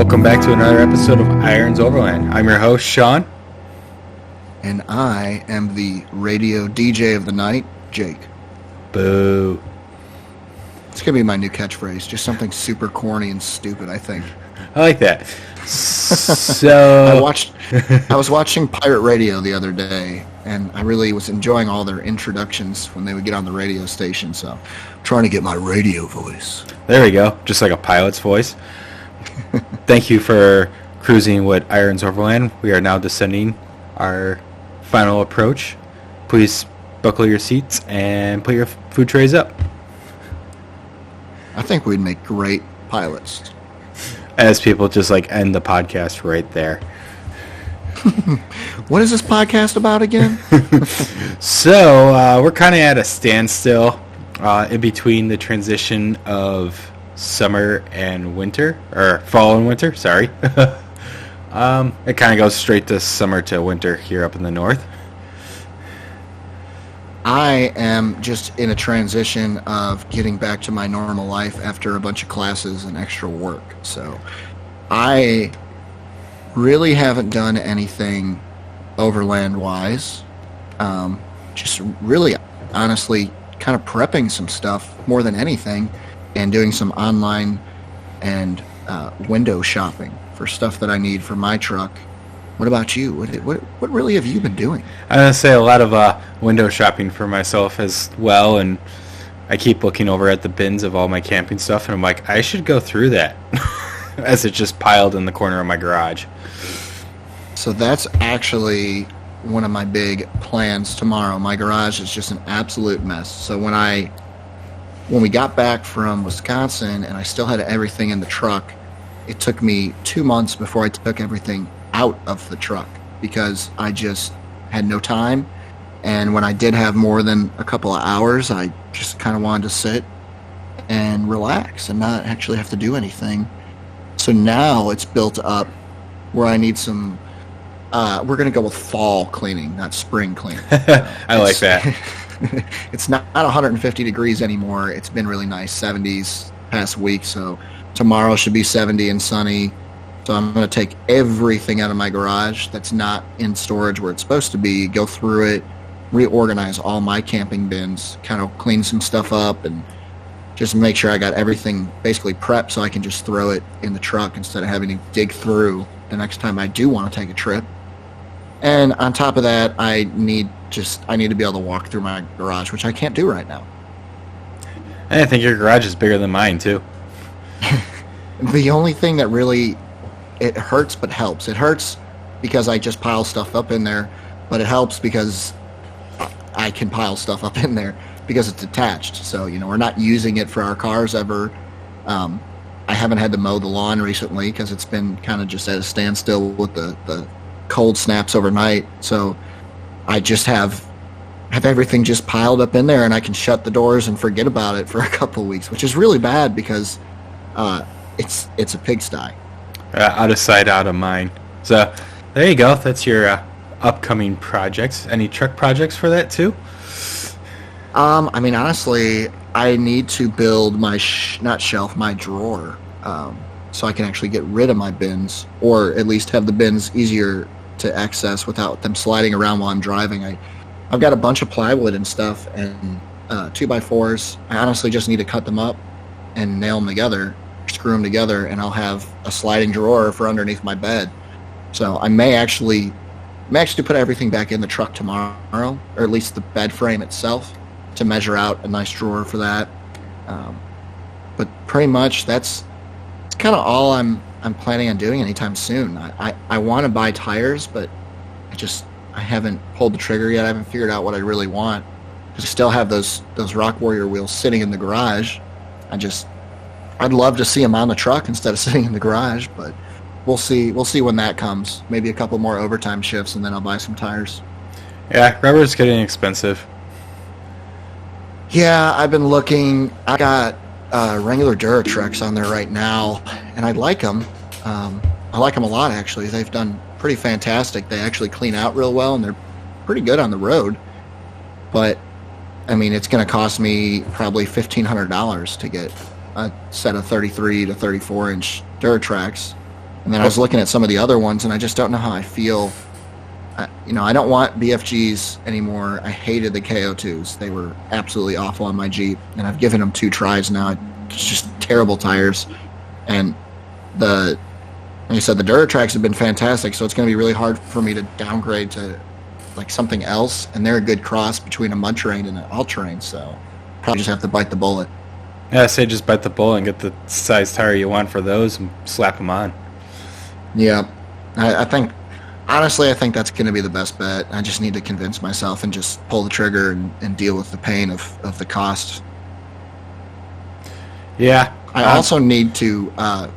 Welcome back to another episode of Irons Overland. I'm your host, Sean. And I am the radio DJ of the night, Jake. Boo. It's going to be my new catchphrase. Just something super corny and stupid, I think. I like that. So I was watching Pirate Radio the other day, and I really was enjoying all their introductions when they would get on the radio station, so I'm trying to get my radio voice. There we go. Just like a pilot's voice. Thank you for cruising with Irons Overland. We are now descending our final approach. Please buckle your seats and put your food trays up. I think we'd make great pilots. As people just like end the podcast right there. What is this podcast about again? So we're kind of at a standstill in between the transition of summer and winter, or fall and winter, sorry. It kind of goes straight to summer to winter here up in the north. I am just in a transition of getting back to my normal life after a bunch of classes and extra work. So I really haven't done anything overland-wise. Just really, honestly, kind of prepping some stuff more than anything and doing some online and window shopping for stuff that I need for my truck. What about you? What really have you been doing? I'm going to say a lot of window shopping for myself as well, and I keep looking over at the bins of all my camping stuff, and I'm like, I should go through that as it's just piled in the corner of my garage. So that's actually one of my big plans tomorrow. My garage is just an absolute mess. So when we got back from Wisconsin and I still had everything in the truck, it took me 2 months before I took everything out of the truck because I just had no time. And when I did have more than a couple of hours, I just kind of wanted to sit and relax and not actually have to do anything. So now it's built up where I need some, we're going to go with fall cleaning, not spring cleaning. I like that. It's not 150 degrees anymore. It's been really nice, 70s past week. So tomorrow should be 70 and sunny. So I'm going to take everything out of my garage that's not in storage where it's supposed to be, go through it, reorganize all my camping bins, kind of clean some stuff up, and just make sure I got everything basically prepped so I can just throw it in the truck instead of having to dig through the next time I do want to take a trip. And on top of that, I need to be able to walk through my garage, which I can't do right now. And I think your garage is bigger than mine, too. The only thing that really, it hurts but helps. It hurts because I just pile stuff up in there, but it helps because I can pile stuff up in there because it's attached. So, we're not using it for our cars ever. I haven't had to mow the lawn recently because it's been kind of just at a standstill with the cold snaps overnight. So I just have everything just piled up in there, and I can shut the doors and forget about it for a couple of weeks, which is really bad because it's a pigsty. Out of sight, out of mind. So there you go. That's your upcoming projects. Any truck projects for that too? Honestly, I need to build my my drawer, so I can actually get rid of my bins, or at least have the bins easier to access without them sliding around while I'm driving. I've got a bunch of plywood and stuff and 2x4s. I honestly just need to cut them up and nail them together, screw them together, and I'll have a sliding drawer for underneath my bed. So I may actually put everything back in the truck tomorrow, or at least the bed frame itself, to measure out a nice drawer for that. But pretty much that's kind of all I'm planning on doing anytime soon. I want to buy tires, but I haven't pulled the trigger yet. I haven't figured out what I really want. I still have those Rock Warrior wheels sitting in the garage. I'd love to see them on the truck instead of sitting in the garage, but we'll see when that comes. Maybe a couple more overtime shifts, and then I'll buy some tires. Yeah, rubber's getting expensive. Yeah, I've been looking. I got Wrangler Duratreks on there right now, and I like them. I like them a lot, actually. They've done pretty fantastic. They actually clean out real well, and they're pretty good on the road. But, it's going to cost me probably $1,500 to get a set of 33 to 34-inch Duratreks. And then I was looking at some of the other ones, and I just don't know how I feel. I don't want BFGs anymore. I hated the KO2s. They were absolutely awful on my Jeep, and I've given them 2 tries now. It's just terrible tires. And like I said, the Duratracs have been fantastic, so it's going to be really hard for me to downgrade to like something else. And they're a good cross between a mud terrain and an all-terrain, so probably just have to bite the bullet. Yeah, I say just bite the bullet and get the size tire you want for those and slap them on. Yeah, I think... Honestly, I think that's going to be the best bet. I just need to convince myself and just pull the trigger and deal with the pain of the cost. Yeah. I also need to I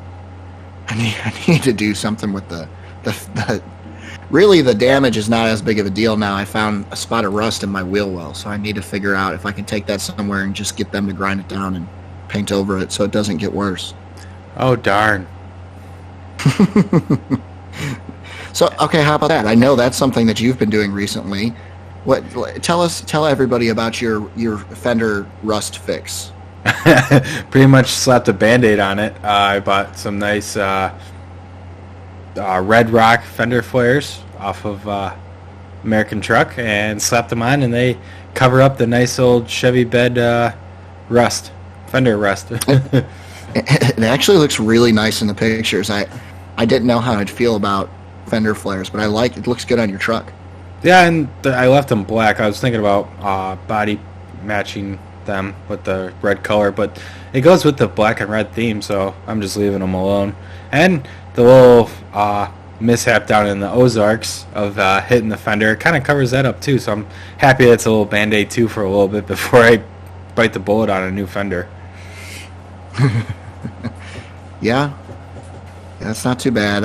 need to do something with the really the damage is not as big of a deal now. I found a spot of rust in my wheel well, so I need to figure out if I can take that somewhere and just get them to grind it down and paint over it so it doesn't get worse. Oh, darn. So, okay, how about that? I know that's something that you've been doing recently. Tell everybody about your fender rust fix. Pretty much slapped a Band-Aid on it. I bought some nice Red Rock fender flares off of American Truck and slapped them on, and they cover up the nice old Chevy bed fender rust. It actually looks really nice in the pictures. I didn't know how I'd feel about fender flares, but it looks good on your truck. Yeah, and I left them black. I was thinking about body matching them with the red color, but it goes with the black and red theme, so I'm just leaving them alone. And the little mishap down in the Ozarks of hitting the fender kind of covers that up too, so I'm happy it's a little Band-Aid too for a little bit before I bite the bullet on a new fender. Yeah, that's not too bad.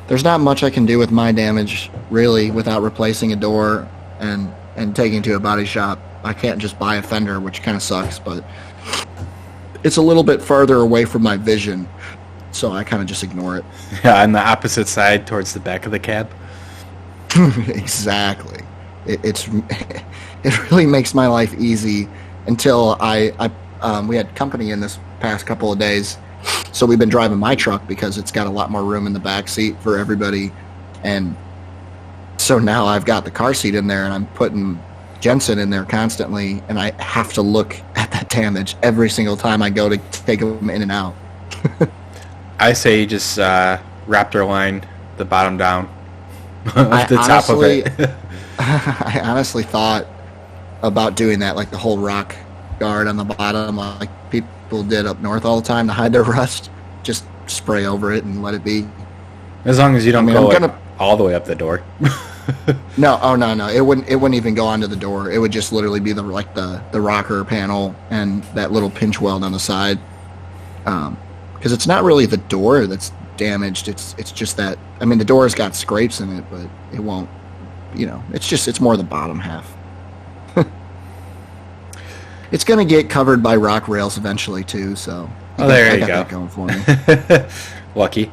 There's not much I can do with my damage, really, without replacing a door and taking to a body shop. I can't just buy a fender, which kind of sucks, but it's a little bit farther away from my vision, so I kind of just ignore it. Yeah, on the opposite side, towards the back of the cab. Exactly. It really makes my life easy until we had company in this past couple of days. So we've been driving my truck because it's got a lot more room in the back seat for everybody. And so now I've got the car seat in there and I'm putting Jensen in there constantly. And I have to look at that damage every single time I go to take them in and out. I say you just Raptor line the bottom down off the top of it. I honestly thought about doing that, like the whole rock guard on the bottom, like people did up north all the time to hide their rust. Just spray over it and let it be. As long as you don't go all the way up the door. No. It wouldn't even go onto the door. It would just literally be the rocker panel and that little pinch weld on the side. Because it's not really the door that's damaged. It's just that. I mean, the door's got scrapes in it, but it won't. It's more the bottom half. It's going to get covered by rock rails eventually too, so there you go. That going for me. Lucky.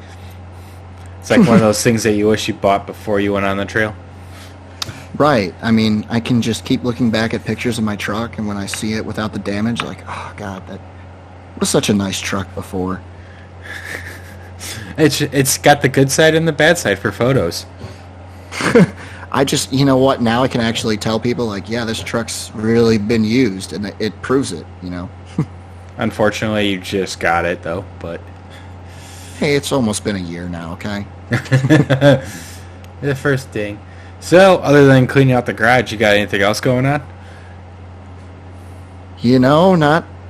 It's like one of those things that you wish you bought before you went on the trail. Right. I mean, I can just keep looking back at pictures of my truck, and when I see it without the damage, like, oh god, that was such a nice truck before. It's got the good side and the bad side for photos. I just, you know what, now I can actually tell people, like, yeah, this truck's really been used, and it proves it, Unfortunately, you just got it, though, but... Hey, it's almost been a year now, okay? The first ding. So, other than cleaning out the garage, you got anything else going on?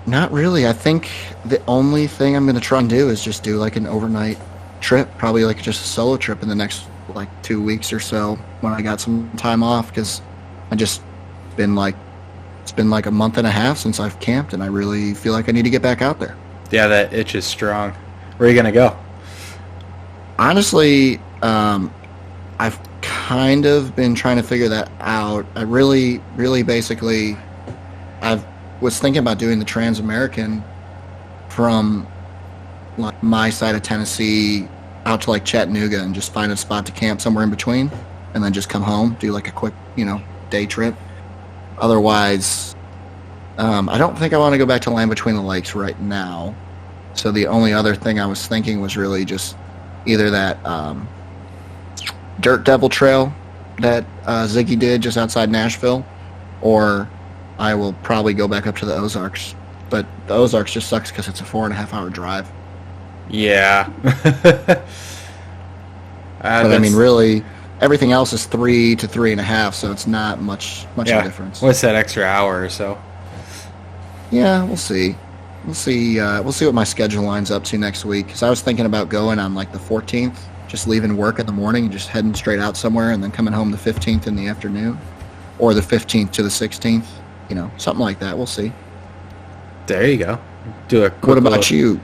Not really. I think the only thing I'm going to try and do is just do, like, an overnight trip, probably, like, just a solo trip in the next 2 weeks or so when I got some time off, because it's been like a month and a half since I've camped, and I really feel like I need to get back out there. Yeah, that itch is strong. Where are you gonna go? Honestly, I've kind of been trying to figure that out. I really basically I was thinking about doing the Trans-American from like my side of Tennessee out to like Chattanooga and just find a spot to camp somewhere in between and then just come home, do like a quick, day trip. Otherwise, I don't think I want to go back to Land Between the Lakes right now. So the only other thing I was thinking was really just either that Dirt Devil Trail that Ziggy did just outside Nashville, or I will probably go back up to the Ozarks. But the Ozarks just sucks because it's a 4.5-hour drive. Yeah. But I mean, really, everything else is 3 to 3.5, so it's not much of a difference. What's that extra hour or so? Yeah, we'll see. We'll see what my schedule lines up to next week. Because I was thinking about going on like the 14th, just leaving work in the morning and just heading straight out somewhere, and then coming home the 15th in the afternoon, or the 15th to the 16th. Something like that. We'll see. There you go. Do a quick What about you?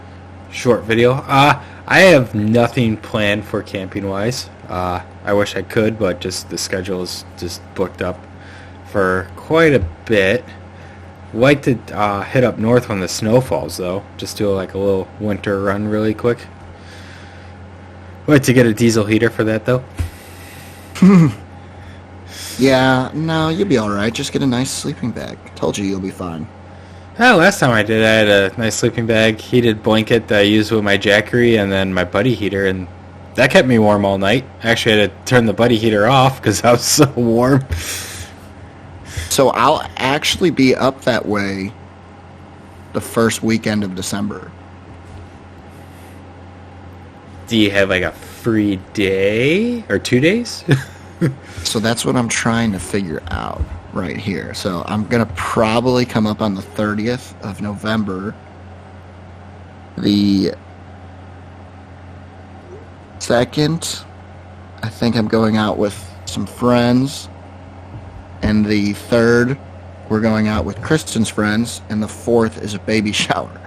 Short video. I have nothing planned for camping wise. I wish I could, but just the schedule is just booked up for quite a bit. Like to hit up north when the snow falls, though. Just do like a little winter run really quick. Like to get a diesel heater for that, though. Yeah, no, you'll be all right. Just get a nice sleeping bag. Told you you'll be fine. Last time I did, I had a nice sleeping bag, heated blanket that I used with my Jackery, and then my buddy heater, and that kept me warm all night. Actually, I had to turn the buddy heater off because I was so warm. So I'll actually be up that way the first weekend of December. Do you have like a free day or 2 days? So that's what I'm trying to figure out right here. So I'm going to probably come up on the 30th of November. The 2nd, I think I'm going out with some friends. And the 3rd, we're going out with Kristen's friends. And the 4th is a baby shower.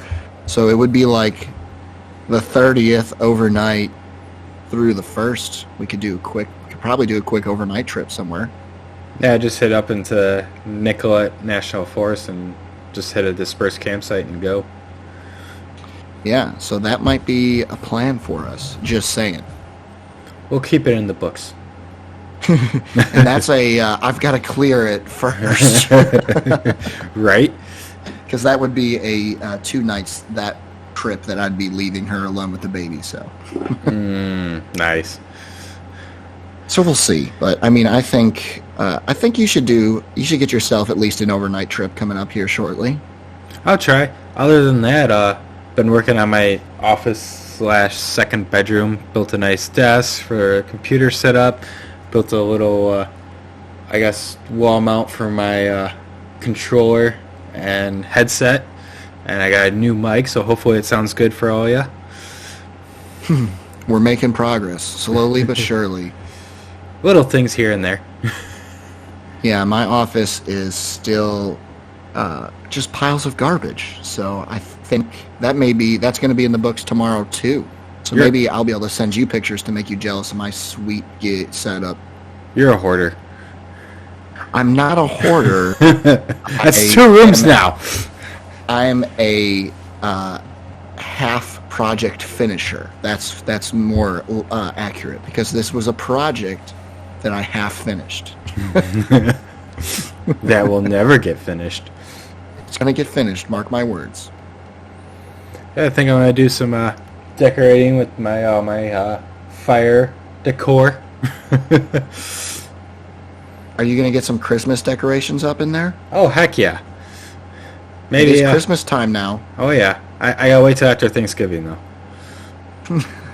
So it would be like the 30th overnight through the 1st. We could probably do a quick overnight trip somewhere. Yeah, just hit up into Nicollet National Forest and just hit a dispersed campsite and go. Yeah, so that might be a plan for us. Just saying. We'll keep it in the books. And that's I've got to clear it first. Right? Because that would be a 2 nights that trip that I'd be leaving her alone with the baby. So. Nice. So we'll see, but I mean, I think you should get yourself at least an overnight trip coming up here shortly. I'll try. Other than that, been working on my office/second bedroom. Built a nice desk for a computer setup. Built a little, wall mount for my controller and headset. And I got a new mic, so hopefully it sounds good for all of you. We're making progress, slowly but surely. Little things here and there. Yeah, my office is still just piles of garbage. So I think that's going to be in the books tomorrow too. So maybe I'll be able to send you pictures to make you jealous of my sweet setup. You're a hoarder. I'm not a hoarder. That's 2 rooms now. I'm a half project finisher. That's more accurate because this was a project that I half finished. That will never get finished. It's gonna get finished. Mark my words. Yeah, I think I'm gonna do some decorating with my fire decor. Are you gonna get some Christmas decorations up in there? Oh heck yeah! Maybe it's Christmas time now. Oh yeah, I gotta wait till after Thanksgiving though.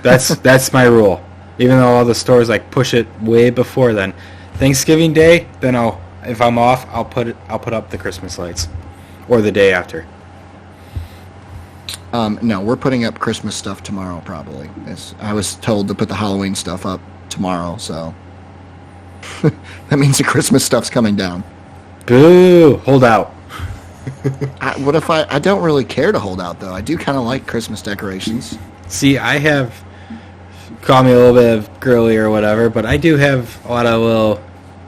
That's my rule. Even though all the stores like push it way before then. Thanksgiving Day, then if I'm off, I'll put up the Christmas lights, or the day after. No, we're putting up Christmas stuff tomorrow probably. I was told to put the Halloween stuff up tomorrow, so that means the Christmas stuff's coming down. Boo! Hold out. What if I don't really care to hold out though? I do kind of like Christmas decorations. See, I have, call me a little bit of girly or whatever, but I do have a lot of little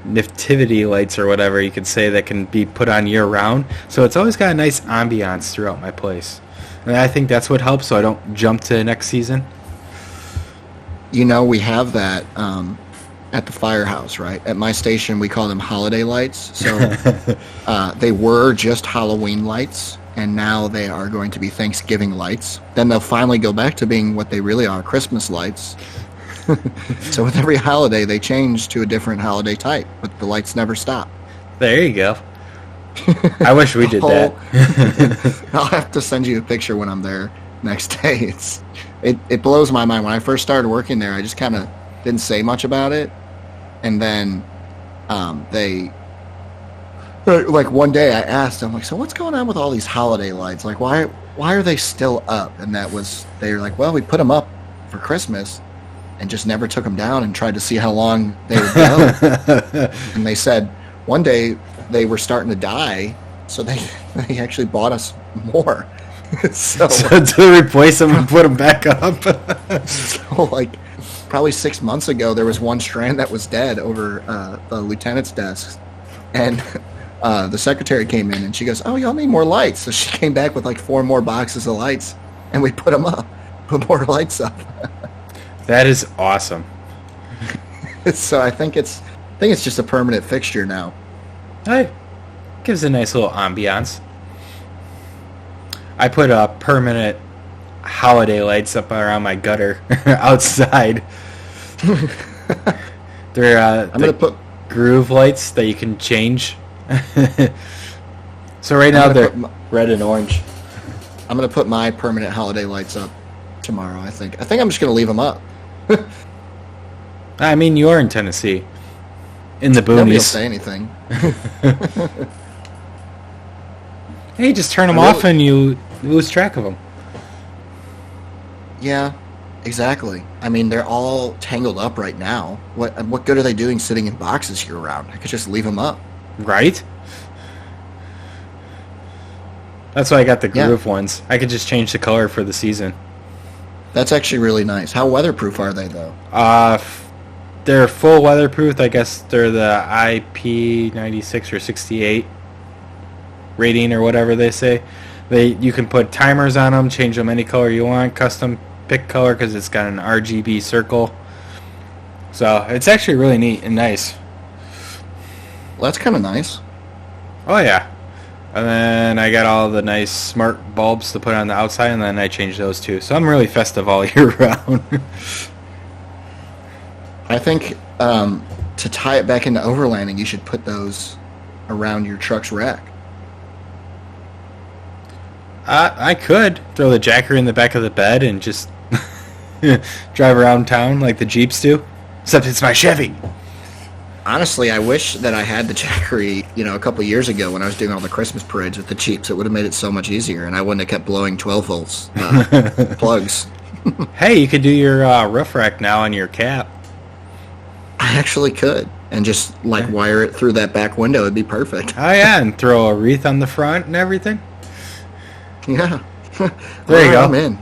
nativity lights or whatever you could say that can be put on year round. So it's always got a nice ambiance throughout my place. And I think that's what helps so I don't jump to next season. We have that at the firehouse, right? At my station, we call them holiday lights. So they were just Halloween lights, and now they are going to be Thanksgiving lights. Then they'll finally go back to being what they really are, Christmas lights. So with every holiday, they change to a different holiday type, but the lights never stop. There you go. I wish we did that. I'll have to send you a picture when I'm there next day. It blows my mind. When I first started working there, I just kind of didn't say much about it, and then they like one day I asked, I'm like, so what's going on with all these holiday lights? Like, why are they still up? And they were like, well, we put them up for Christmas and just never took them down and tried to see how long they would go. And they said one day they were starting to die, so they actually bought us more. so to replace them and put them back up. So like probably 6 months ago, there was one strand that was dead over the lieutenant's desk, and the secretary came in and she goes, "Oh, y'all need more lights." So she came back with like 4 more boxes of lights, and we put them up, put more lights up. That is awesome. So I think it's just a permanent fixture now. It gives a nice little ambiance. I put permanent holiday lights up around my gutter outside. They're I'm gonna put groove lights that you can change. So right now they're red and orange. I'm gonna put my permanent holiday lights up tomorrow. I think I'm just gonna leave them up. I mean, you're in Tennessee, in the boonies. Nobody will say anything. Hey, just turn them off and you lose track of them. Yeah, exactly. I mean, they're all tangled up right now. What good are they doing sitting in boxes year round? I could just leave them up. Right? That's why I got the groove ones. I could just change the color for the season. That's actually really nice. How weatherproof are they, though? They're full weatherproof. I guess they're the IP96 or 68 rating or whatever they say. You can put timers on them, change them any color you want, custom pick color because it's got an RGB circle. So it's actually really neat and nice. Well, that's kind of nice. Oh yeah. And then I got all the nice smart bulbs to put on the outside, and then I changed those too. So I'm really festive all year round. I think to tie it back into overlanding, you should put those around your truck's rack. I could throw the jacker in the back of the bed and just drive around town like the Jeeps do. Except it's my Chevy. Honestly, I wish that I had the Jackery, a couple years ago when I was doing all the Christmas parades with the Jeeps. It would have made it so much easier, and I wouldn't have kept blowing 12 volts plugs. Hey, you could do your roof rack now on your cap. I actually could, and just wire it through that back window. It'd be perfect. Oh yeah, and throw a wreath on the front and everything. Yeah. There you go. I'm in.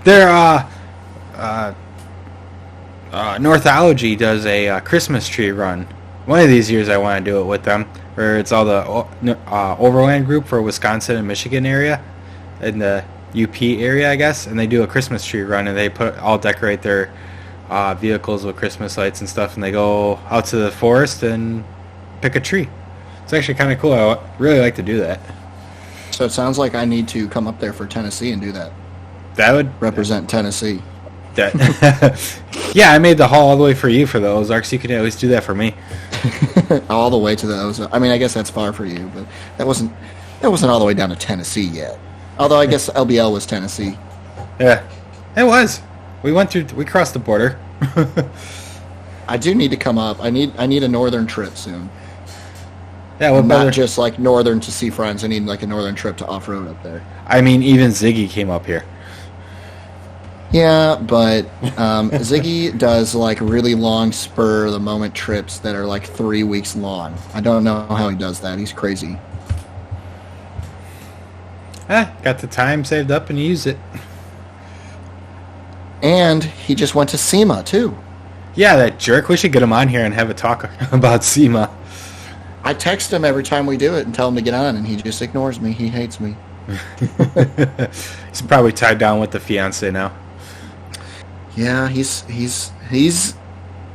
They're Northology does a Christmas tree run. One of these years I want to do it with them, where it's all the Overland group for Wisconsin and Michigan area, in the UP area, I guess, and they do a Christmas tree run, and they decorate their vehicles with Christmas lights and stuff, and they go out to the forest and pick a tree. It's actually kind of cool. I really like to do that. So it sounds like I need to come up there for Tennessee and do that. That would represent Tennessee. Yeah, I made the haul all the way for you for the Ozarks. You can always do that for me. All the way to the Ozarks. I mean, I guess that's far for you, but that wasn't all the way down to Tennessee yet. Although I guess LBL was Tennessee. Yeah, it was. We crossed the border. I do need to come up. I need a northern trip soon. Yeah, not just like northern to see friends. I need like a northern trip to off road up there. I mean, even Ziggy came up here. Yeah, but Ziggy does like really long spur of the moment trips that are like 3 weeks long. I don't know how he does that. He's crazy. Got the time saved up and used it. And he just went to SEMA too. Yeah, that jerk. We should get him on here and have a talk about SEMA. I text him every time we do it and tell him to get on, and he just ignores me. He hates me. He's probably tied down with the fiance now. Yeah, he's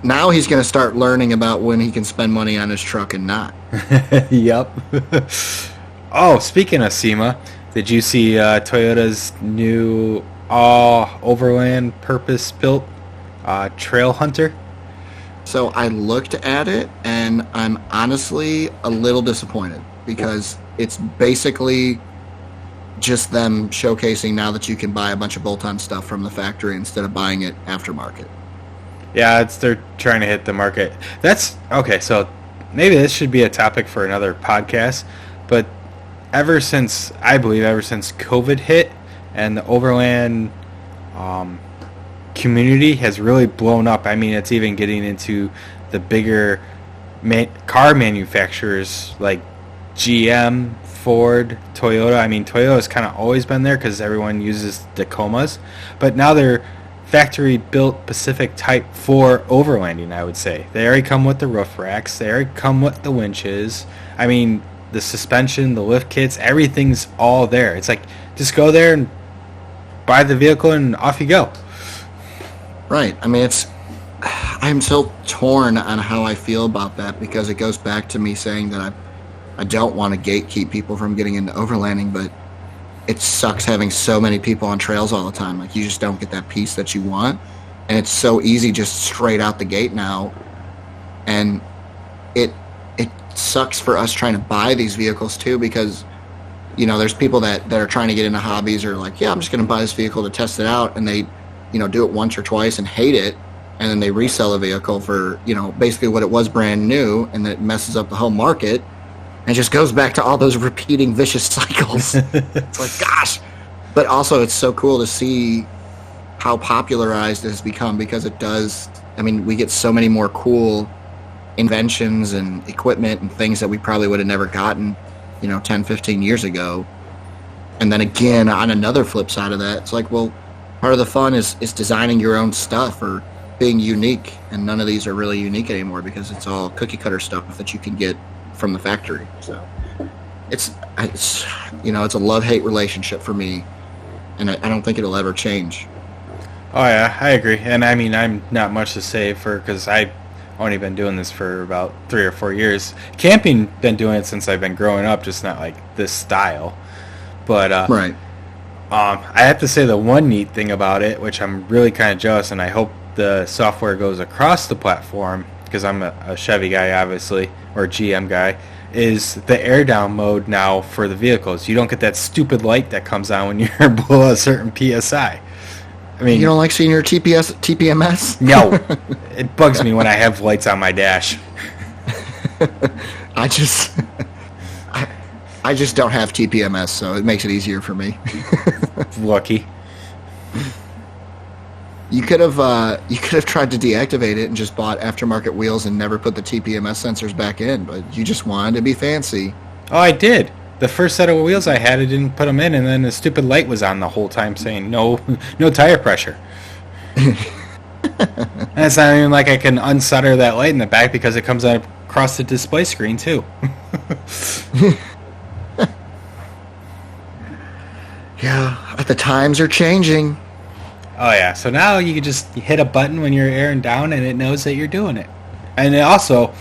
now he's going to start learning about when he can spend money on his truck and not. Yep. Oh, speaking of SEMA, did you see Toyota's new all overland purpose built Trail Hunter? So I looked at it, and I'm honestly a little disappointed because it's basically just them showcasing now that you can buy a bunch of bolt-on stuff from the factory instead of buying it aftermarket. Yeah, they're trying to hit the market. That's okay. So maybe this should be a topic for another podcast. But ever since COVID hit and the overland community has really blown up. I mean, it's even getting into the bigger car manufacturers like GM, Ford, Toyota. I mean, Toyota's kind of always been there because everyone uses Tacomas, but now they're factory-built Pacific Type 4 overlanding, I would say. They already come with the roof racks. They already come with the winches. I mean, the suspension, the lift kits, everything's all there. It's like, just go there and buy the vehicle and off you go. Right. I mean, I'm so torn on how I feel about that because it goes back to me saying that I don't want to gatekeep people from getting into overlanding, but it sucks having so many people on trails all the time. Like, you just don't get that piece that you want. And it's so easy just straight out the gate now. And it sucks for us trying to buy these vehicles too because, you know, there's people that are trying to get into hobbies or like, yeah, I'm just going to buy this vehicle to test it out. And they, you know, do it once or twice and hate it. And then they resell a vehicle for, you know, basically what it was brand new, and then it messes up the whole market. And it just goes back to all those repeating vicious cycles. It's like, gosh. But also it's so cool to see how popularized it has become because it does, I mean, we get so many more cool inventions and equipment and things that we probably would have never gotten, you know, 10, 15 years ago. And then again, on another flip side of that, it's like, well, part of the fun is designing your own stuff or being unique. And none of these are really unique anymore because it's all cookie cutter stuff that you can get from the factory. So it's you know, it's a love-hate relationship for me, and I don't think it'll ever change. Oh yeah, I agree. And I mean, I'm not much to say because I've only been doing this for about 3 or 4 years. Camping, been doing it since I've been growing up, just not like this style. But right. I have to say the one neat thing about it, which I'm really kind of jealous, and I hope the software goes across the platform, because I'm a Chevy guy, obviously, or a GM guy, is the air down mode now for the vehicles. You don't get that stupid light that comes on when you're below a certain PSI. I mean, you don't like seeing your TPMS? No. It bugs me when I have lights on my dash. I just don't have TPMS, so it makes it easier for me. Lucky. You could have tried to deactivate it and just bought aftermarket wheels and never put the TPMS sensors back in, but you just wanted to be fancy. Oh, I did. The first set of wheels I had, I didn't put them in, and then the stupid light was on the whole time saying no tire pressure. And it's not even like I can unsolder that light in the back because it comes out across the display screen too. Yeah, the times are changing. Oh yeah, so now you can just hit a button when you're airing down and it knows that you're doing it. And it also,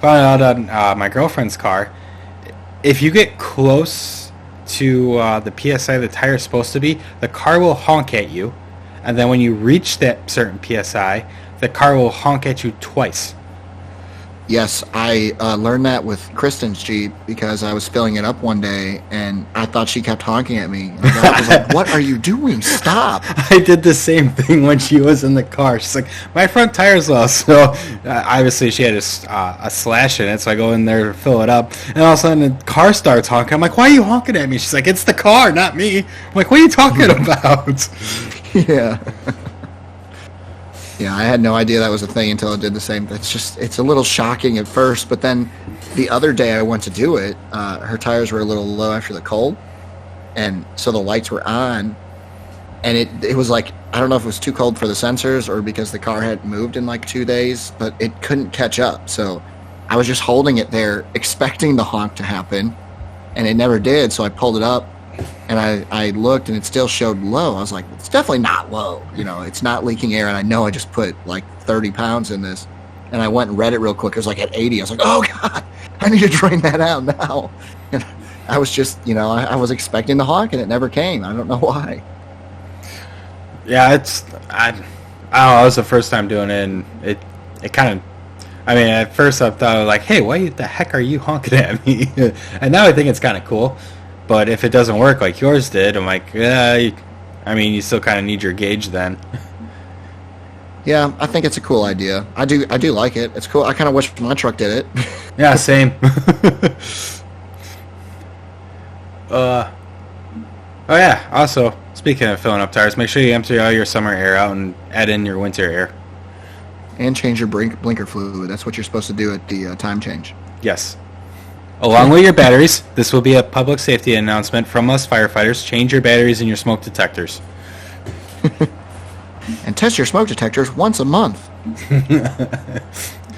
found out on my girlfriend's car, if you get close to the PSI the tire's supposed to be, the car will honk at you. And then when you reach that certain PSI, the car will honk at you twice. Yes, I learned that with Kristen's Jeep because I was filling it up one day and I thought she kept honking at me. And I was like, what are you doing? Stop. I did the same thing when she was in the car. She's like, my front tire's low. So obviously she had a slash in it, so I go in there to fill it up. And all of a sudden the car starts honking. I'm like, why are you honking at me? She's like, it's the car, not me. I'm like, what are you talking about? Yeah. Yeah, I had no idea that was a thing until I did the same. It's a little shocking at first, but then the other day I went to do it, her tires were a little low after the cold, and so the lights were on, and it was like, I don't know if it was too cold for the sensors or because the car hadn't moved in like 2 days, but it couldn't catch up. So I was just holding it there, expecting the honk to happen, and it never did, so I pulled it up. And I looked, and it still showed low. I was like, it's definitely not low. You know, it's not leaking air, and I know I just put like 30 pounds in this. And I went and read it real quick. It was like at 80. I was like, oh, God, I need to drain that out now. And I was just, I was expecting the Hawk and it never came. I don't know why. Yeah, I don't know. It was the first time doing it, and it kind of. I mean, at first I thought like, hey, why the heck are you honking at me? And now I think it's kind of cool. But if it doesn't work like yours did, I'm like, I mean, you still kind of need your gauge then. Yeah, I think it's a cool idea. I do like it. It's cool. I kind of wish my truck did it. Yeah, same. Oh yeah. Also, speaking of filling up tires, make sure you empty all your summer air out and add in your winter air. And change your blinker fluid. That's what you're supposed to do at the time change. Yes. Along with your batteries, this will be a public safety announcement from us firefighters. Change your batteries in your smoke detectors. And test your smoke detectors once a month.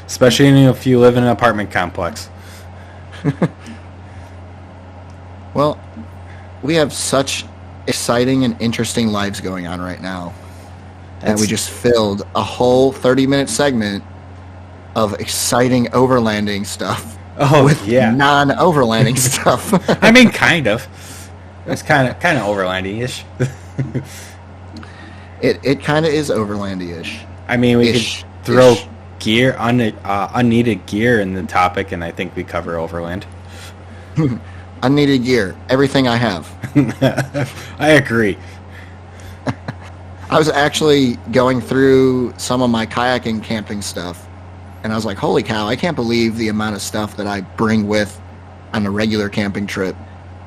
Especially if you live in an apartment complex. Well, we have such exciting and interesting lives going on right now. And we just filled a whole 30-minute segment of exciting overlanding stuff. Oh, with yeah. non-overlanding stuff. I mean, kind of. It's kind of overlanding-ish. It kind of is overlandy-ish. I mean, we could throw gear, unneeded gear in the topic, and I think we cover overland. Unneeded gear. Everything I have. I agree. I was actually going through some of my kayaking camping stuff, and I was like, holy cow, I can't believe the amount of stuff that I bring with on a regular camping trip,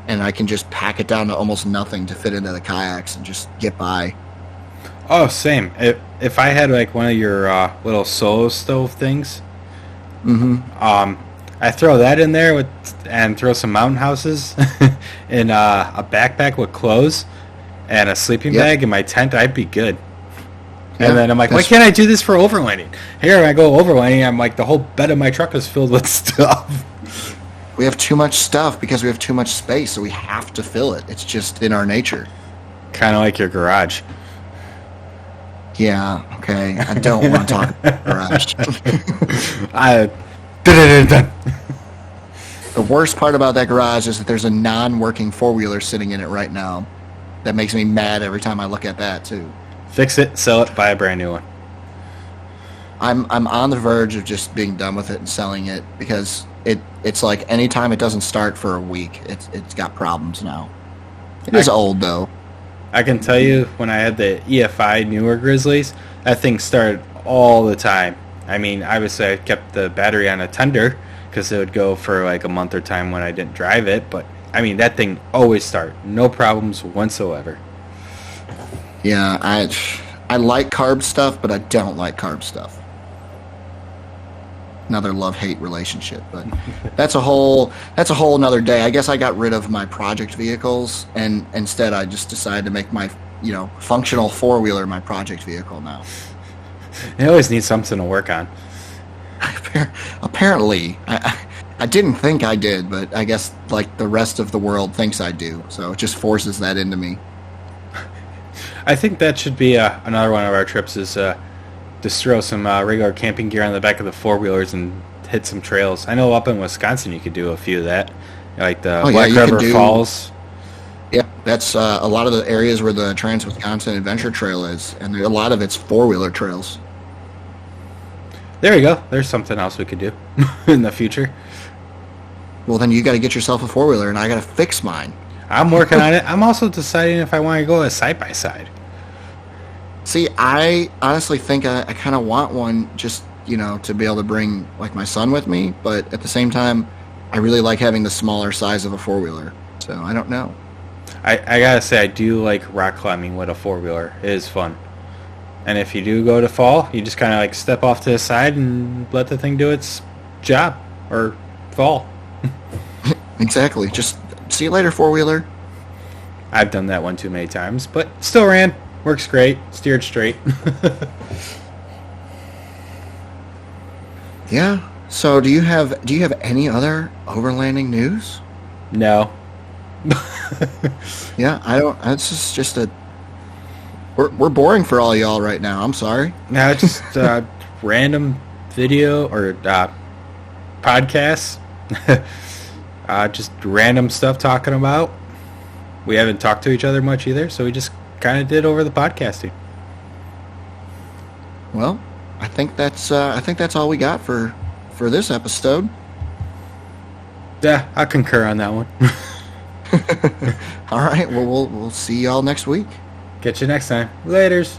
and I can just pack it down to almost nothing to fit into the kayaks and just get by. Oh, same. If I had like one of your little solo stove things, I throw that in there and throw some mountain houses in a backpack with clothes and a sleeping bag in my tent, I'd be good. And then I'm like, why can't I do this for overlanding? Here, when I go overlanding, I'm like, the whole bed of my truck is filled with stuff. We have too much stuff because we have too much space, so we have to fill it. It's just in our nature. Kind of like your garage. Yeah, okay. I don't want to talk about garage. The worst part about that garage is that there's a non-working four-wheeler sitting in it right now. That makes me mad every time I look at that, too. Fix it, sell it, buy a brand new one. I'm on the verge of just being done with it and selling it because it's like anytime it doesn't start for a week, it's got problems now. It is old, though. I can tell you, when I had the EFI newer Grizzlies, that thing started all the time. I mean, obviously I kept the battery on a tender because it would go for like a month or time when I didn't drive it, but I mean, that thing always started. No problems whatsoever. Yeah, I like carb stuff, but I don't like carb stuff. Another love-hate relationship, but that's a whole another day. I guess I got rid of my project vehicles, and instead I just decided to make my functional four-wheeler my project vehicle now. You always need something to work on. Apparently, I didn't think I did, but I guess like the rest of the world thinks I do, so it just forces that into me. I think that should be another one of our trips is just throw some regular camping gear on the back of the four-wheelers and hit some trails. I know up in Wisconsin you could do a few of that, like the Black River Falls. Yeah, that's a lot of the areas where the Trans-Wisconsin Adventure Trail is, and a lot of it's four-wheeler trails. There you go. There's something else we could do in the future. Well, then you got to get yourself a four-wheeler, and I got to fix mine. I'm working on it. I'm also deciding if I want to go a side-by-side. See, I honestly think I kind of want one just, to be able to bring, like, my son with me. But at the same time, I really like having the smaller size of a four-wheeler. So, I don't know. I got to say, I do like rock climbing with a four-wheeler. It is fun. And if you do go to fall, you just kind of, like, step off to the side and let the thing do its job. Or fall. Exactly. Just see you later, four-wheeler. I've done that one too many times, but still ran. Works great. Steered straight. Yeah. So do you have any other overlanding news? No. Yeah, I don't. That's just a. We're boring for all y'all right now. I'm sorry. No, just random video or podcasts. Just random stuff talking about. We haven't talked to each other much either, so we just kind of did over the podcasting. Well, I think that's all we got for this episode. Yeah, I concur on that one. All right. Well, we'll see y'all next week. Catch you next time. Laters.